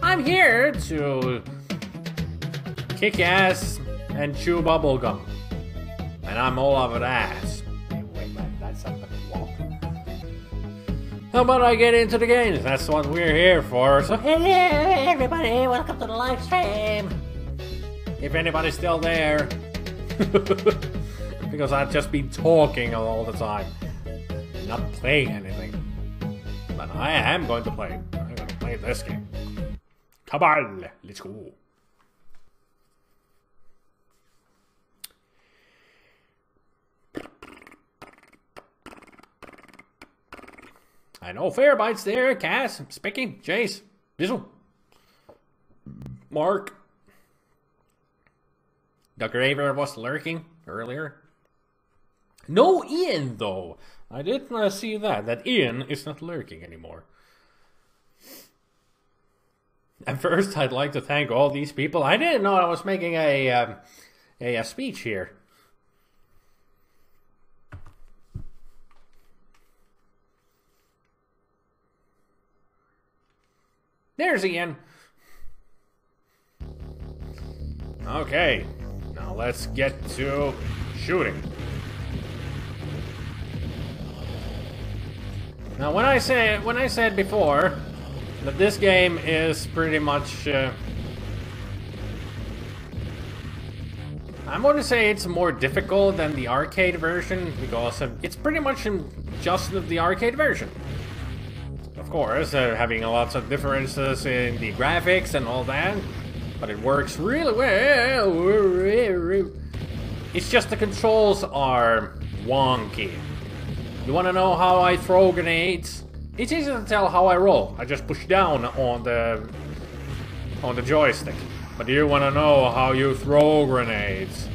I'm here to kick ass and chew bubblegum. And I'm all over that. Wait, that's something wrong. How about I get into the games? That's what we're here for. So hello everybody, welcome to the live stream. If anybody's still there. Because I've just been talking all the time. Not playing anything. But I am going to play. I'm going to play this game. Cabal, let's go. I know Fairbite's there, Cass, Spicky, Jace, Bizzle, Mark. The Graver was lurking earlier. No Ian, though. I did not see that Ian is not lurking anymore. And first, I'd like to thank all these people. I didn't know I was making a speech here. There's Ian. Okay, now let's get to shooting. Now, when I said before that this game is pretty much, I'm going to say it's more difficult than the arcade version because it's pretty much just the arcade version. Of course, having lots of differences in the graphics and all that, but it works really well. It's just the controls are wonky. You want to know how I throw grenades? It's easy to tell how I roll. I just push down on the joystick. But you want to know how you throw grenades?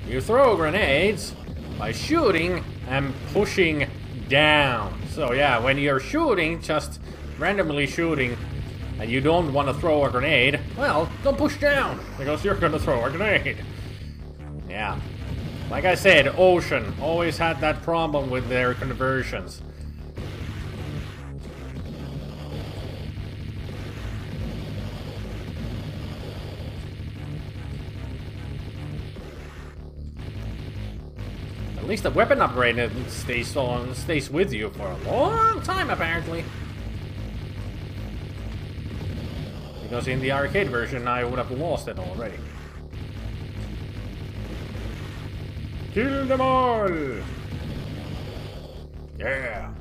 You throw grenades by shooting and pushing down. So yeah, when you're shooting, just randomly shooting, and you don't want to throw a grenade, well, don't push down, because you're going to throw a grenade. Yeah. Like I said, Ocean always had that problem with their conversions. At least the weapon upgrade stays with you for a long time, apparently. Because in the arcade version, I would have lost it already. Kill them all! Yeah!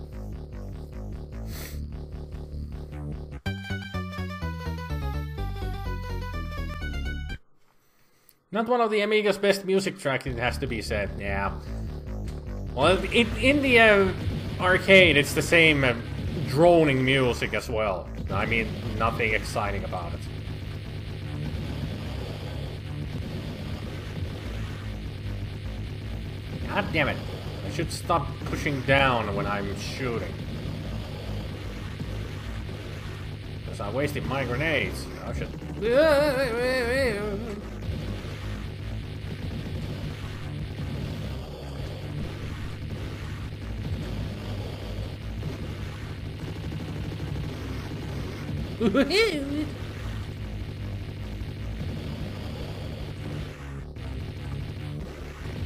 Not one of the Amiga's best music tracks, it has to be said, yeah. Well, in the arcade, it's the same droning music as well. I mean, nothing exciting about it. God damn it. I should stop pushing down when I'm shooting. Because I wasted my grenades. I should...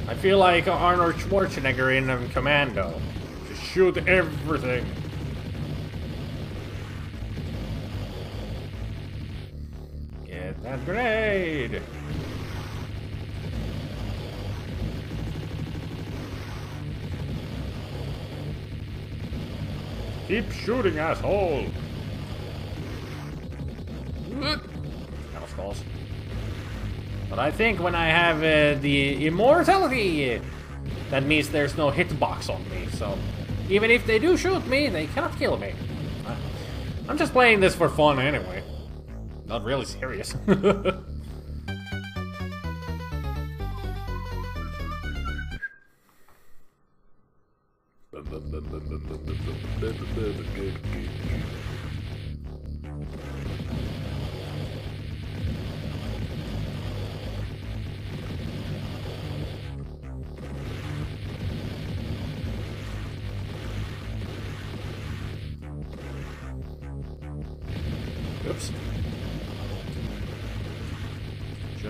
I feel like Arnold Schwarzenegger in Commando. Just shoot everything. Get that grenade! Keep shooting, asshole! That was close. But I think when I have the immortality, that means there's no hitbox on me. So even if they do shoot me, they cannot kill me. I'm just playing this for fun anyway. Not really serious.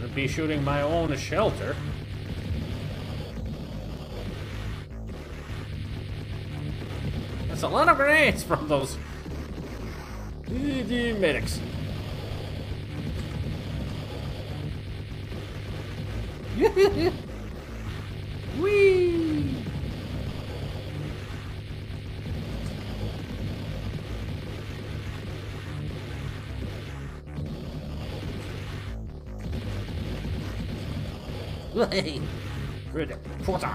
shouldn't be shooting my own shelter. That's a lot of grenades from those medics. Whee! Hey! Ready, quarter!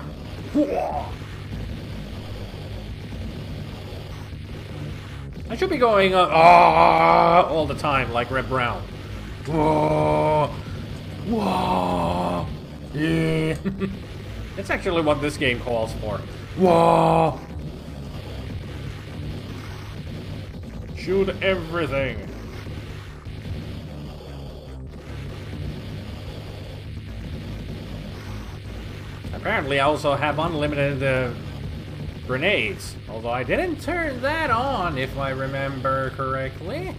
I should be going all the time like Red Brown. Whoa! Whoa! Yeah. That's actually what this game calls for. Whoa! Shoot everything. Apparently I also have unlimited grenades, although I didn't turn that on if I remember correctly.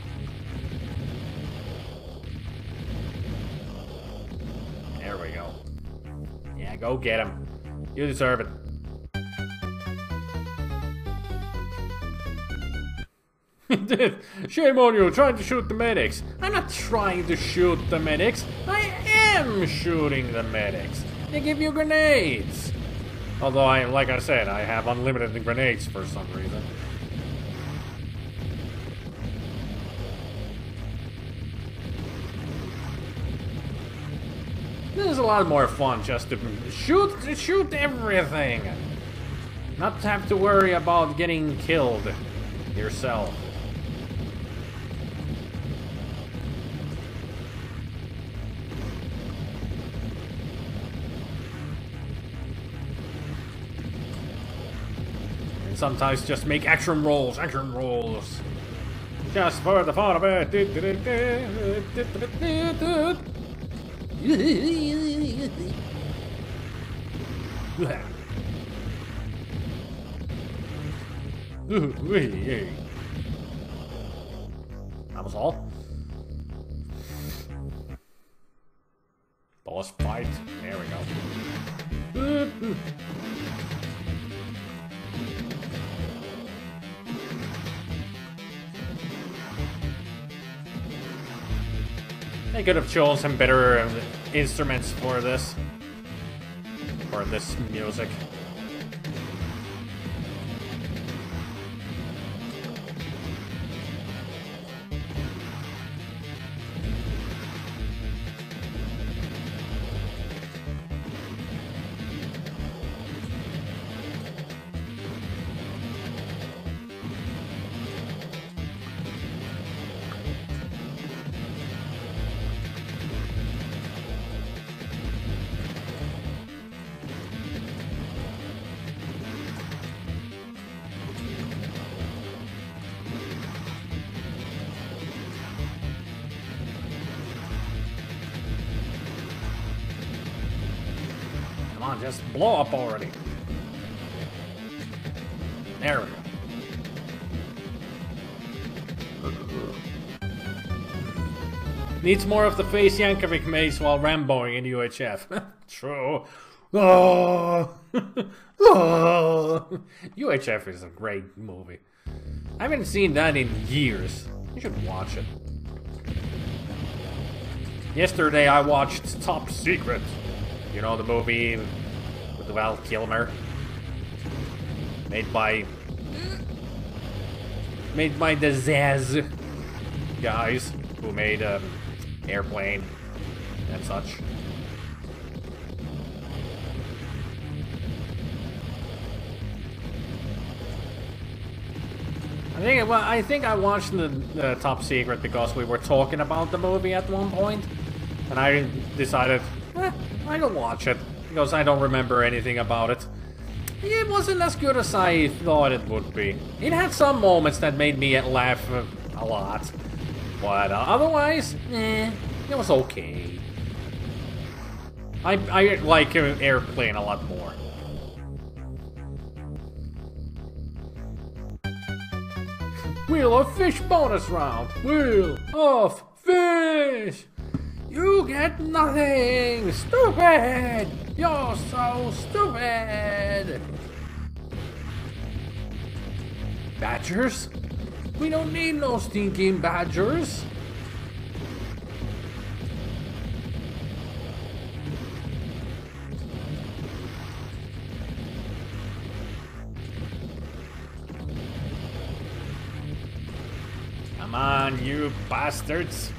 There we go. Yeah, go get him. You deserve it. Shame on you, trying to shoot the medics. I'm not trying to shoot the medics. I am shooting the medics. They give you grenades. Although, like I said, I have unlimited grenades for some reason. This is a lot more fun just to shoot everything. Not have to worry about getting killed yourself. Sometimes just make action rolls. Just for the fun of it. That was all. Boss fight. There we go. They could have chosen better instruments for this. For this music. Come on, just blow up already. There we go. Needs more of the face Yankovic makes while Ramboing in UHF. True. Oh. Oh. UHF is a great movie. I haven't seen that in years. You should watch it. Yesterday I watched Top Secret. You know the movie with Val Kilmer? Made by the Zaz guys who made Airplane and such. I think I watched the Top Secret because we were talking about the movie at one point, and I decided I don't watch it because I don't remember anything about it. It wasn't as good as I thought it would be. It had some moments that made me laugh a lot, but otherwise, it was okay. I like Airplane a lot more. Wheel of Fish bonus round. Wheel of Fish. You get nothing! Stupid! You're so stupid! Badgers? We don't need no stinking badgers! Come on, you bastards!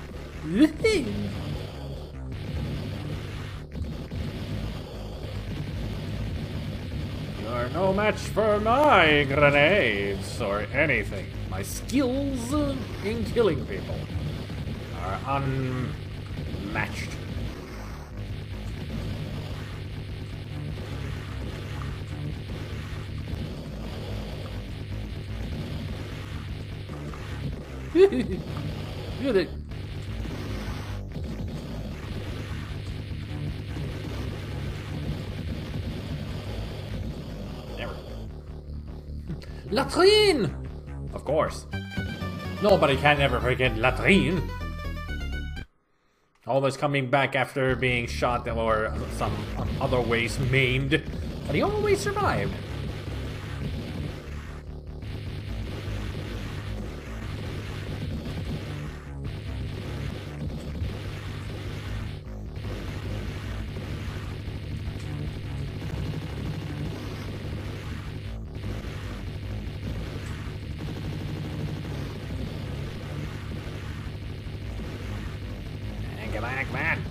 You're no match for my grenades or anything. My skills in killing people are unmatched. Look at it. Never. Latrine! Of course. Nobody can ever forget latrine. Always coming back after being shot or some other ways maimed. But he always survived. Get back, man.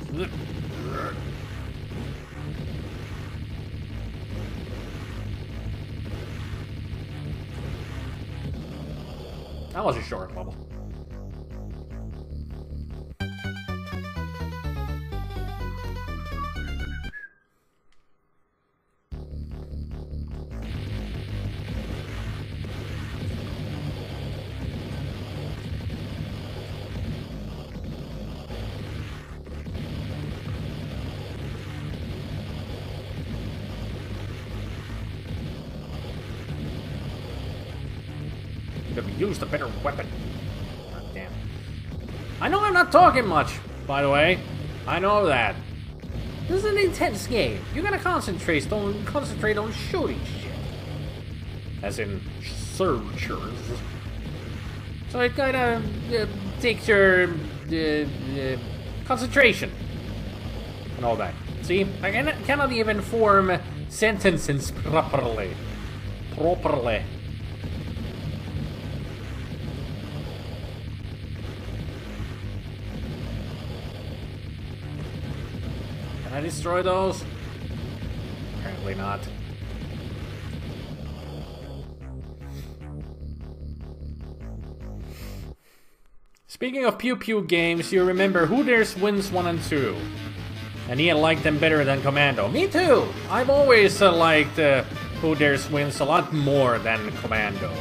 That was a short level. Used a better weapon. God damn. I know I'm not talking much, by the way. I know that. This is an intense game. You gotta concentrate on shooting shit. As in searchers. So it kinda takes your concentration and all that. See, I cannot even form sentences properly. Can I destroy those? Apparently not. Speaking of Pew Pew games, you remember Who Dares Wins 1 and 2. And Ian liked them better than Commando. Me too! I've always liked Who Dares Wins a lot more than Commando.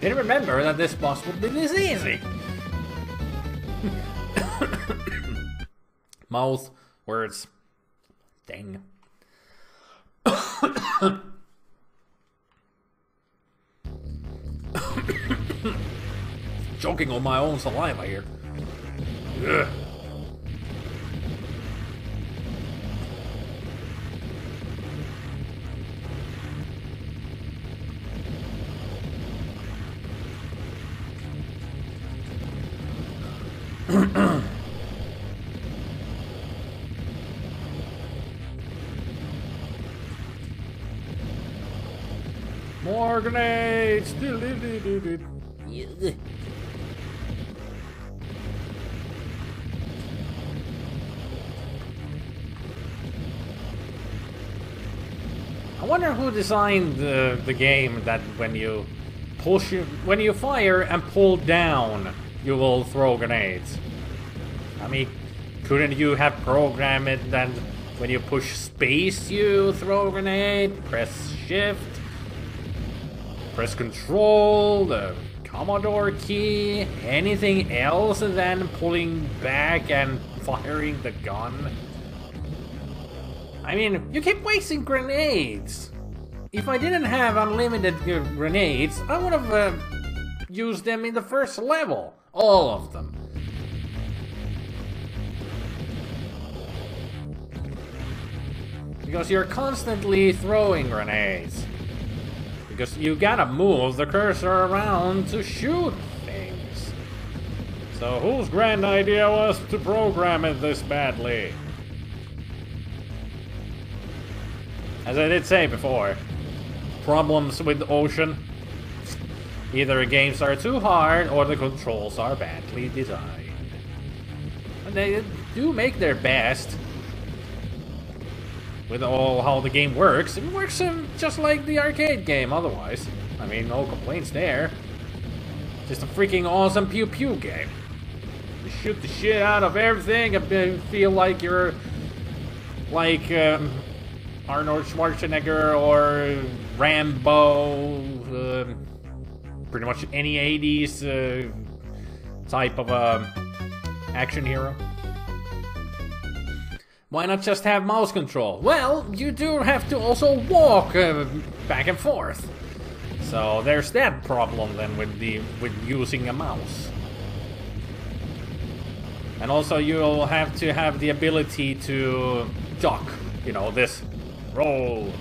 Didn't remember that this boss would be this easy. Mouth, words, dang. Choking on my own saliva here. Ugh. More grenades! I wonder who designed the game that when you fire and pull down, you will throw grenades. I mean, couldn't you have programmed it that when you push space you throw a grenade, press shift, press control, the Commodore key, anything else than pulling back and firing the gun? I mean, you keep wasting grenades. If I didn't have unlimited grenades, I would have used them in the first level. All of them. Because you're constantly throwing grenades. Because you gotta move the cursor around to shoot things. So whose grand idea was to program it this badly? As I did say before, problems with the ocean. Either games are too hard or the controls are badly designed. And they do make their best with all how the game works. It works just like the arcade game otherwise. I mean, no complaints there. Just a freaking awesome pew pew game. You shoot the shit out of everything and feel like you're like Arnold Schwarzenegger or Rambo, pretty much any 80s type of action hero. Why not just have mouse control? Well, you do have to also walk back and forth. So there's that problem then with using a mouse. And also you'll have to have the ability to duck, you know, this roll.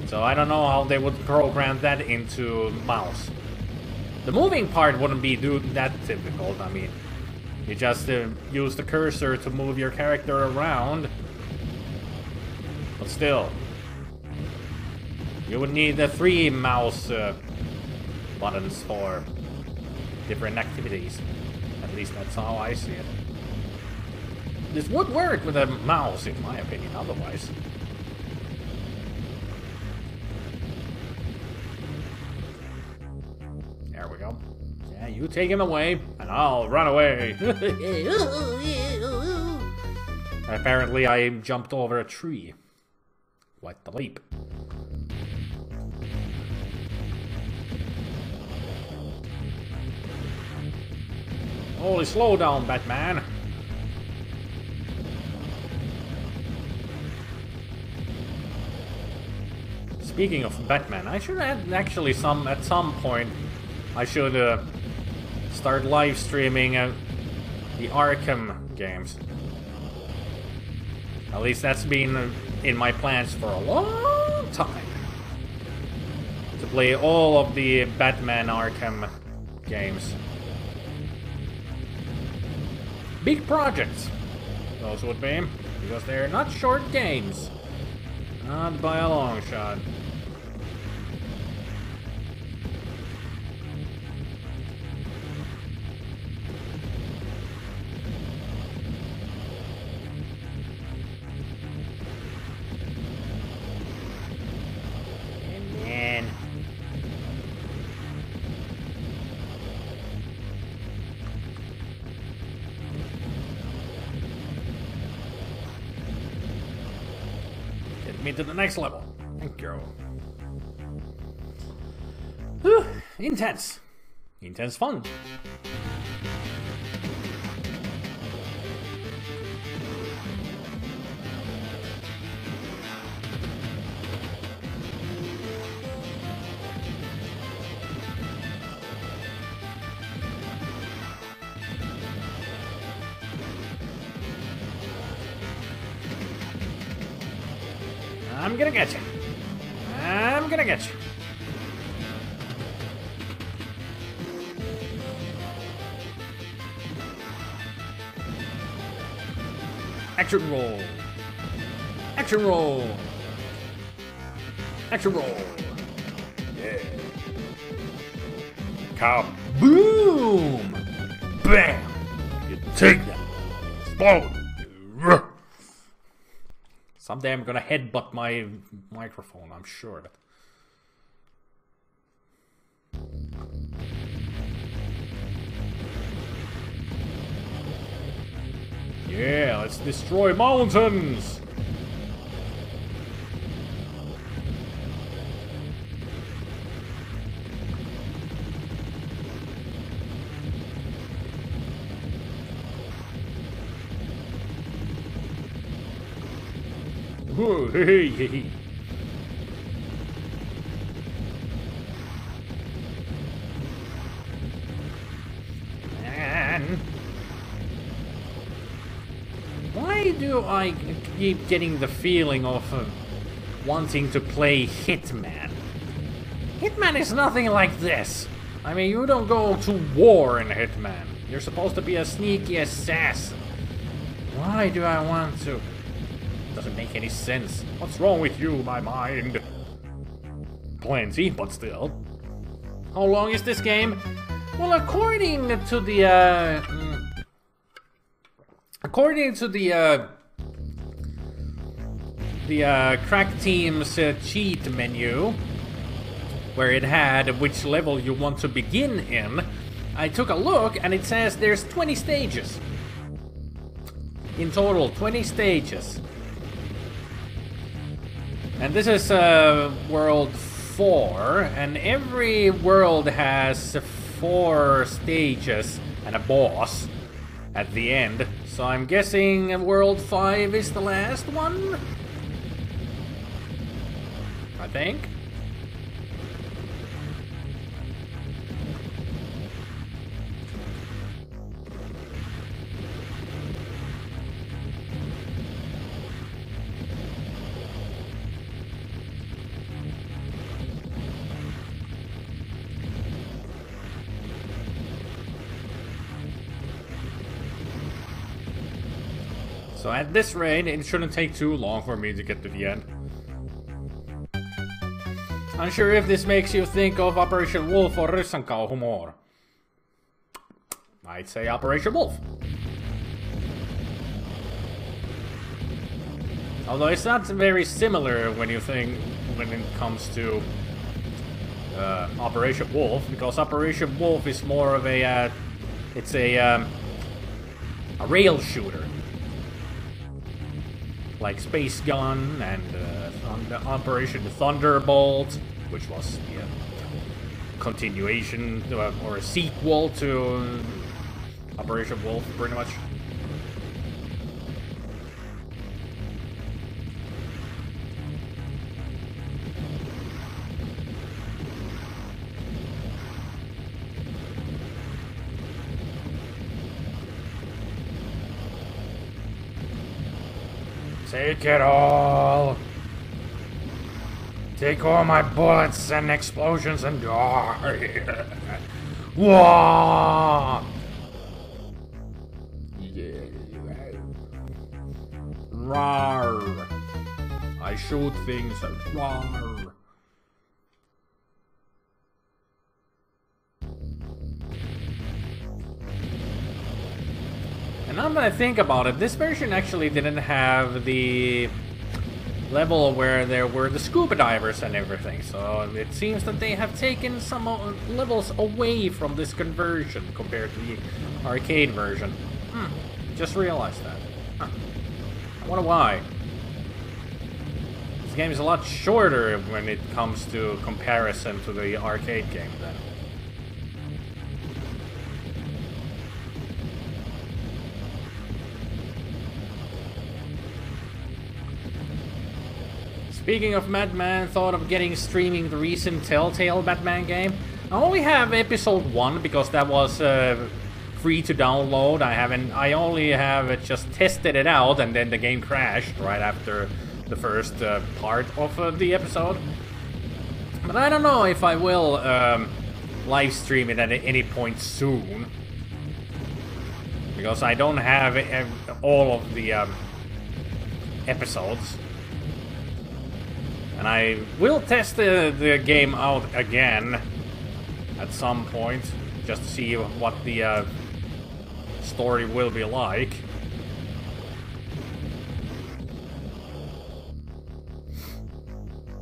So I don't know how they would program that into mouse. The moving part wouldn't be that difficult. I mean, you just use the cursor to move your character around. But still, you would need the 3 mouse buttons for different activities. At least that's how I see it. This would work with a mouse, in my opinion, otherwise. There we go. Yeah, you take him away, and I'll run away. Apparently, I jumped over a tree. Quite the leap. Holy, slow down, Batman. Speaking of Batman, I should actually at some point I should start live streaming the Arkham games. At least that's been in my plans for a long time. To play all of the Batman Arkham games. Big projects, those would be, because they're not short games. Not by a long shot. Me to the next level. Thank you. Whew, intense. Intense fun. I'm gonna get you. I'm gonna get you. Action roll. Action roll. Action roll. Yeah. Kaboom! Bam! You take that. Explode. Someday I'm gonna headbutt my microphone, I'm sure of it. Yeah, let's destroy mountains! Man. Why do I keep getting the feeling of wanting to play Hitman? Hitman is nothing like this. I mean, you don't go to war in Hitman. You're supposed to be a sneaky assassin. Why do I want to? Doesn't make any sense. What's wrong with you, my mind? Plenty, but still. How long is this game? Well, according to the Crack Team's cheat menu, where it had which level you want to begin in, I took a look and it says there's 20 stages. In total, 20 stages. And this is world 4, and every world has 4 stages and a boss at the end. So I'm guessing world 5 is the last one? I think. So at this rate, it shouldn't take too long for me to get to the end. Unsure if this makes you think of Operation Wolf or Ryssankau humor. I'd say Operation Wolf. Although it's not very similar when it comes to Operation Wolf, because Operation Wolf is more of a it's a rail shooter. Like Space Gun and Operation Thunderbolt, which was the continuation or a sequel to Operation Wolf, pretty much. Take it all. Take all my bullets and explosions and die. Whoa! Rawr. I shoot things. Rawr. And now that I think about it, this version actually didn't have the level where there were the scuba divers and everything, so it seems that they have taken some levels away from this conversion compared to the arcade version. Just realized that. I wonder why. This game is a lot shorter when it comes to comparison to the arcade game then. Speaking of Batman, thought of streaming the recent Telltale Batman game. I only have episode 1 because that was free to download. I only have just tested it out, and then the game crashed right after the first part of the episode. But I don't know if I will live stream it at any point soon, because I don't have all of the episodes. And I will test the game out again at some point, just to see what the story will be like.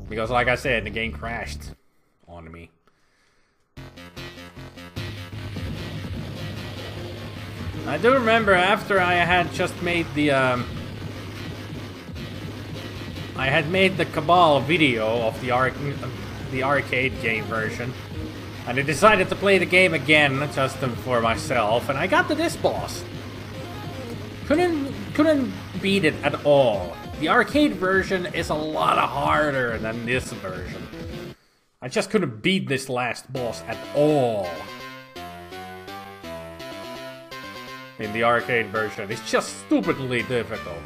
Because like I said, the game crashed on me. I do remember after I had just made the I had made the Cabal video of the arcade game version, and I decided to play the game again just for myself, and I got to this boss. Couldn't beat it at all. The arcade version is a lot harder than this version. I just couldn't beat this last boss at all. In the arcade version, it's just stupidly difficult.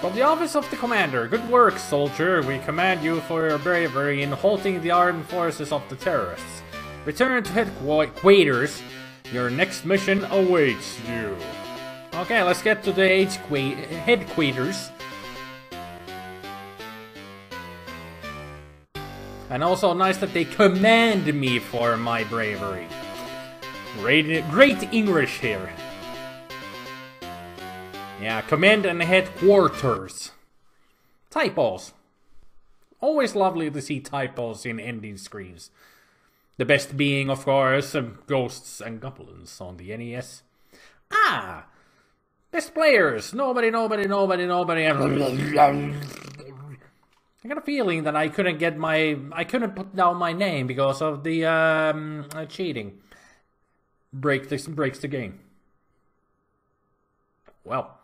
From the office of the commander, good work, soldier. We commend you for your bravery in halting the armed forces of the terrorists. Return to headquarters. Your next mission awaits you. Okay, let's get to the headquarters. And also nice that they commend me for my bravery. Great English here. Yeah, command and headquarters. Typos. Always lovely to see typos in ending screens. The best being, of course, Ghosts and Goblins on the NES. Ah! Best players! Nobody. I got a feeling that I couldn't put down my name because of the cheating. Breaks the game. Well,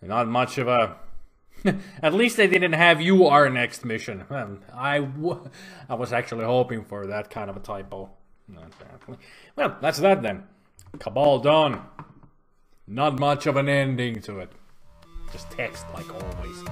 not much of a... At least they didn't have "you are next mission." I was actually hoping for that kind of a typo. Well, that's that then. Cabal done. Not much of an ending to it. Just text like always.